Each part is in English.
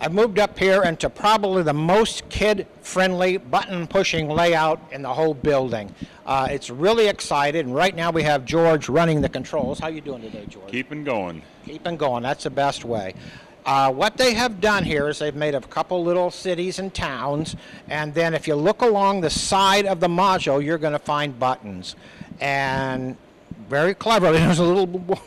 I've moved up here into probably the most kid-friendly button-pushing layout in the whole building. It's really excited, and right now we have George running the controls. How you doing today, George? Keeping going. Keeping going, that's the best way. What they have done here is they've made a couple little cities and towns, and then if you look along the side of the module, you're going to find buttons. And very cleverly, there's a little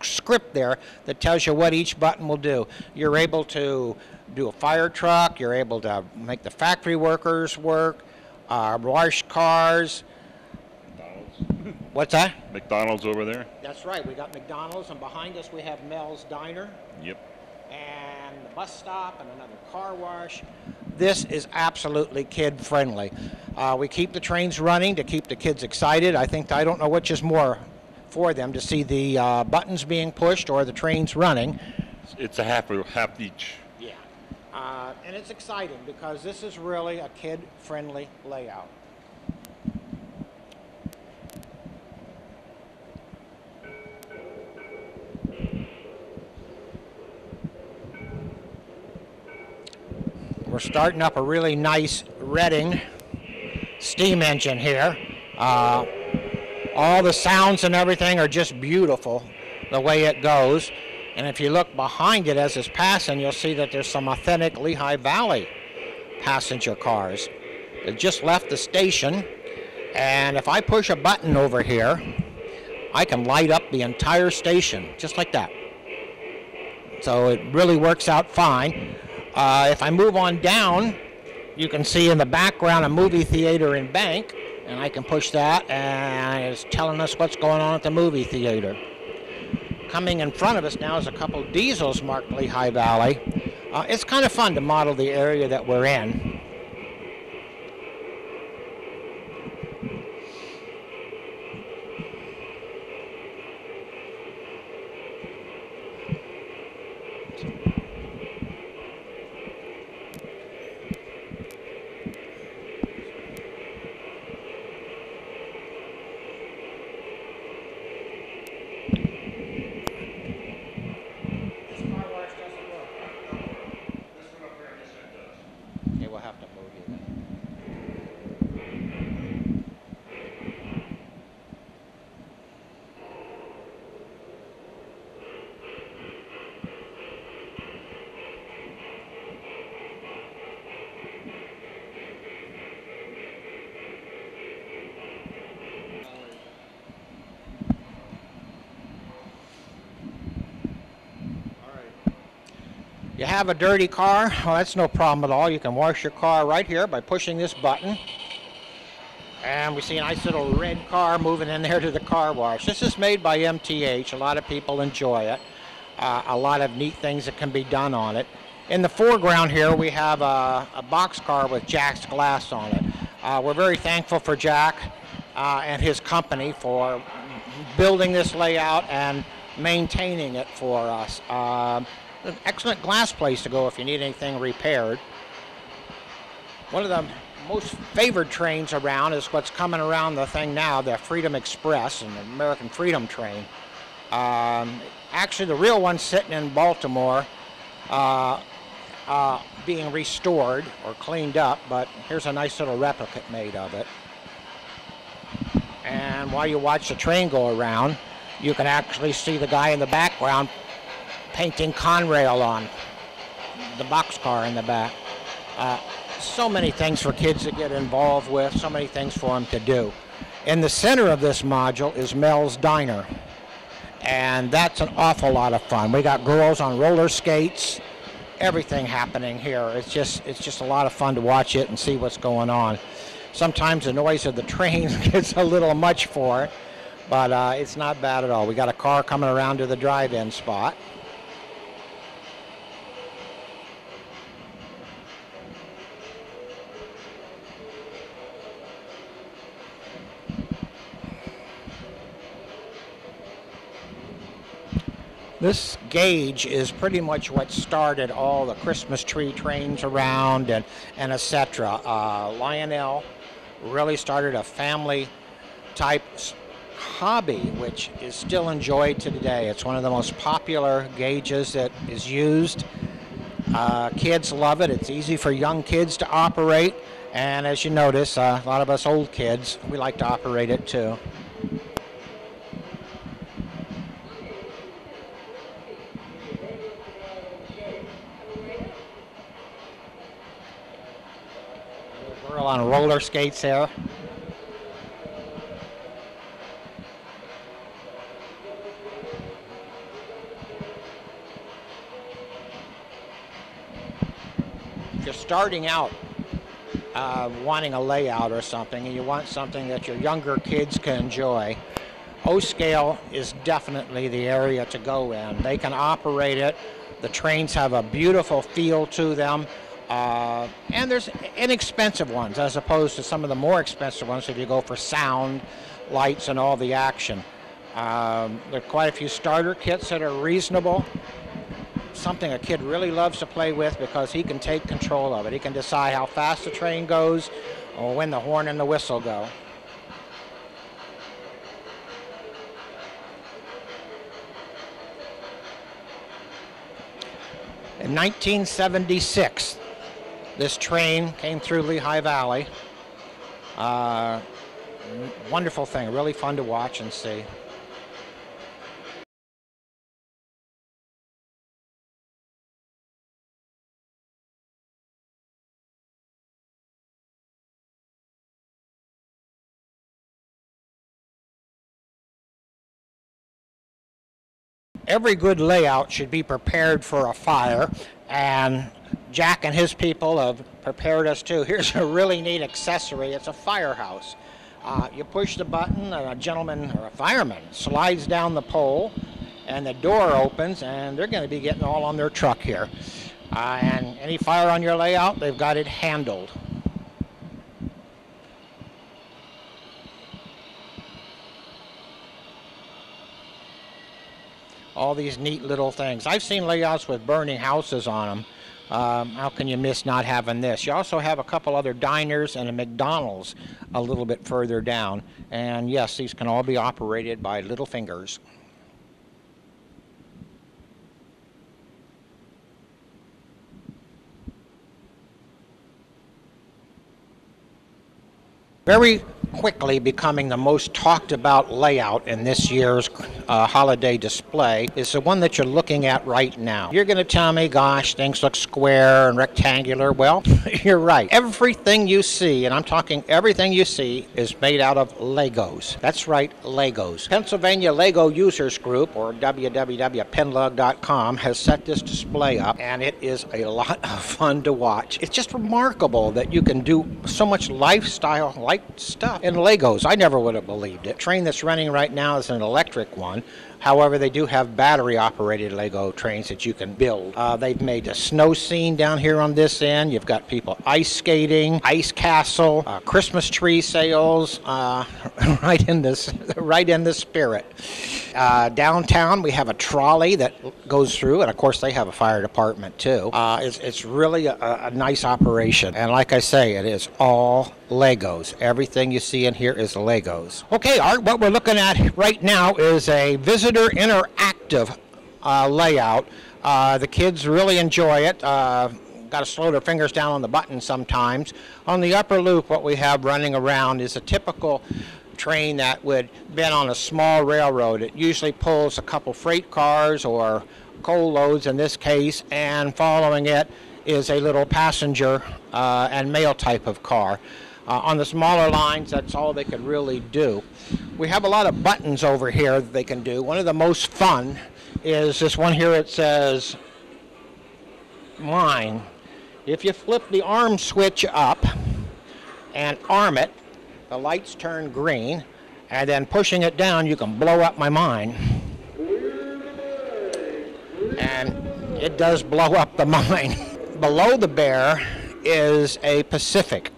script there that tells you what each button will do. You're able to do a fire truck, you're able to make the factory workers work, wash cars. McDonald's. What's that? McDonald's over there. That's right, we got McDonald's, and behind us we have Mel's Diner. Yep. And the bus stop and another car wash. This is absolutely kid-friendly. We keep the trains running to keep the kids excited. I don't know which is more for them, to see the buttons being pushed or the trains running. It's a half each. Yeah. And it's exciting because this is really a kid-friendly layout. We're starting up a really nice Reading steam engine here. All the sounds and everything are just beautiful the way it goes. And if you look behind it as it's passing, you'll see that there's some authentic Lehigh Valley passenger cars. They just left the station, and if I push a button over here, I can light up the entire station, just like that. So it really works out fine. If I move on down, you can see in the background a movie theater and bank, and I can push that, and it's telling us what's going on at the movie theater. Coming in front of us now is a couple diesels marked Lehigh Valley. It's kind of fun to model the area that we're in. You have a dirty car? Well, that's no problem at all. You can wash your car right here by pushing this button. And we see a nice little red car moving in there to the car wash. This is made by MTH. A lot of people enjoy it. A lot of neat things that can be done on it. In the foreground here, we have a boxcar with Jack's glass on it. We're very thankful for Jack and his company for building this layout and maintaining it for us. An excellent glass place to go if you need anything repaired. One of the most favored trains around is what's coming around the thing now, the Freedom Express and the American Freedom Train. Actually, the real one's sitting in Baltimore being restored or cleaned up, but here's a nice little replica made of it. And while you watch the train go around, you can actually see the guy in the background painting Conrail on the boxcar in the back. So many things for kids to get involved with, so many things for them to do. In the center of this module is Mel's Diner, and that's an awful lot of fun. We got girls on roller skates, everything happening here. It's just a lot of fun to watch it and see what's going on. Sometimes the noise of the train gets a little much for it, but it's not bad at all. We got a car coming around to the drive-in spot. This gauge is pretty much what started all the Christmas tree trains around and etc. Lionel really started a family type hobby, which is still enjoyed to today. It's one of the most popular gauges that is used. Kids love it. It's easy for young kids to operate. And as you notice, a lot of us old kids, we like to operate it too. Girl on roller skates there. If you're starting out wanting a layout or something, and you want something that your younger kids can enjoy, O-scale is definitely the area to go in. They can operate it. The trains have a beautiful feel to them. And there's inexpensive ones as opposed to some of the more expensive ones if you go for sound, lights, and all the action. There are quite a few starter kits that are reasonable. Something a kid really loves to play with because he can take control of it. He can decide how fast the train goes or when the horn and the whistle go. In 1976, this train came through Lehigh Valley. Wonderful thing, really fun to watch and see. Every good layout should be prepared for a fire, and Jack and his people have prepared us too. Here's a really neat accessory. It's a firehouse. You push the button, and a gentleman or a fireman slides down the pole, and the door opens, and they're going to be getting all on their truck here. And any fire on your layout, they've got it handled. All these neat little things. I've seen layouts with burning houses on them. How can you miss not having this? You also have a couple other diners and a McDonald's a little bit further down. And yes, these can all be operated by little fingers. Very quickly becoming the most talked about layout in this year's holiday display is the one that you're looking at right now. You're going to tell me, gosh, things look square and rectangular. Well, you're right. Everything you see, and I'm talking everything you see, is made out of Legos. That's right, Legos. Pennsylvania Lego Users Group, or www.penlug.com, has set this display up, and it is a lot of fun to watch. It's just remarkable that you can do so much lifestyle-like stuff in Legos. I never would have believed it. The train that's running right now is an electric one. However, they do have battery-operated Lego trains that you can build. They've made a snow scene down here on this end. You've got people ice skating, ice castle, Christmas tree sales, right in the spirit. Downtown, we have a trolley that goes through, and of course, they have a fire department too. It's really a nice operation, and like I say, it is all Legos. Everything you see in here is Legos. Okay, Art, what we're looking at right now is a visitor interactive layout. The kids really enjoy it. Got to slow their fingers down on the button sometimes. On the upper loop, what we have running around is a typical train that would been on a small railroad. It usually pulls a couple freight cars or coal loads in this case, and following it is a little passenger and mail type of car. On the smaller lines, that's all they could really do. We have a lot of buttons over here that they can do. One of the most fun is this one here. It says mine. If you flip the arm switch up and arm it, the lights turn green, and then pushing it down, you can blow up my mine. And it does blow up the mine. Below the bear is a Pacific.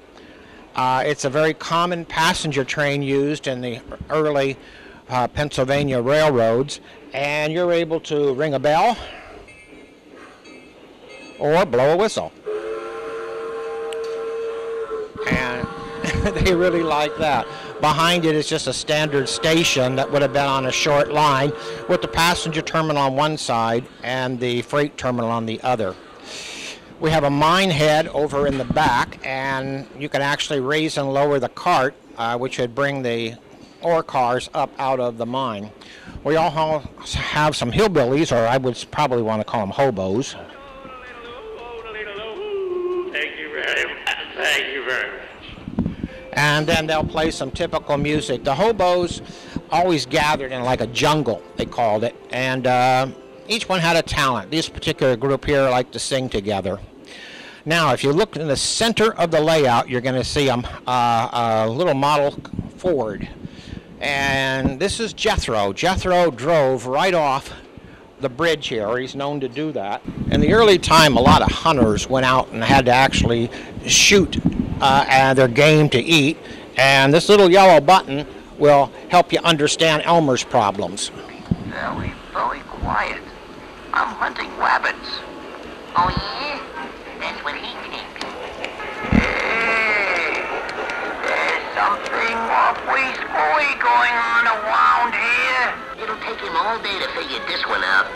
It's a very common passenger train used in the early Pennsylvania railroads, and you're able to ring a bell or blow a whistle. And they really like that. Behind it is just a standard station that would have been on a short line with the passenger terminal on one side and the freight terminal on the other. We have a mine head over in the back, and you can actually raise and lower the cart, which would bring the ore cars up out of the mine. We all have some hillbillies, or I would probably want to call them hobos. Thank you very much. Thank you very much. And then they'll play some typical music. The hobos always gathered in like a jungle, they called it, and each one had a talent. This particular group here like to sing together. Now, if you look in the center of the layout, you're going to see a little model Ford. And this is Jethro. Jethro drove right off the bridge here. He's known to do that. In the early time, a lot of hunters went out and had to actually shoot their game to eat. And this little yellow button will help you understand Elmer's problems. Very, very quiet. I'm hunting rabbits. Oh, yeah? That's what he thinks. Hey, there's something awfully screwy going on around here. It'll take him all day to figure this one out.